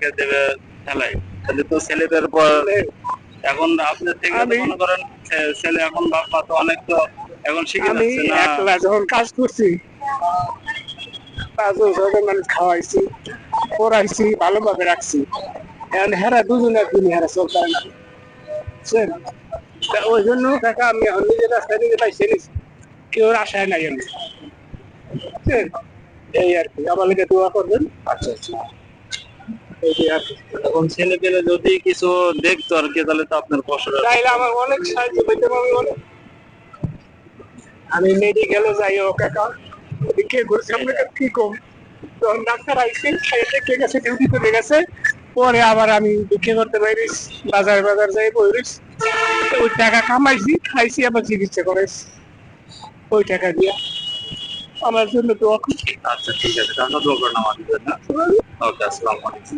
রেখে দেবে খেলায়, তাহলে তো ছেলেদের উপর এখন আপনার থেকে তো মনে করেন ছেলে এখন বাপ মা তো অনেক তো এখন শিখে আমি যাচ্ছে না। একলা যখন কাজ করছি 5 বছর মানুষ খাওয়াইছি, পড়াইছি, ভালোভাবে রাখছি। এখন হেরা দুজনে একদিন হেরা চলতে পারে না, বুঝছেন? তা ওই জন্য কাকা আমি এখন নিজের রাস্তায় নিজে পাইছি নিছি, কেউ আশায় নাই আমি, বুঝছেন? এই আর কি, আমার লিগে দোয়া করবেন। আচ্ছা আচ্ছা। এই যে আর কি। এখন ছেলে পেলে যদি কিছু দেখতো আর কি, তাহলে তো আপনার কষ্ট তাইলে আমার অনেক সাহায্য পেতে পারবে অনেক। আমি মেডিকেলে যাই ও কাকা, ওদিকে ঘুরছি আপনাকে কি কম, তখন ডাক্তার আইসি খাইয়ে দেখে গেছে, ডিউটি করে গেছে। পরে আবার আমি বিক্রি করতে পারি, বাজার যাই বইরিস, ওই টাকা কামাইছি, খাইছি, আবার চিকিৎসা করেছি ওই টাকা দিয়া। আমার জন্য দোয়া করছি। আচ্ছা ঠিক আছে, তাহলে দোয়া করেন আমাদের জন্য। ওকে, আসসালামু আলাইকুম।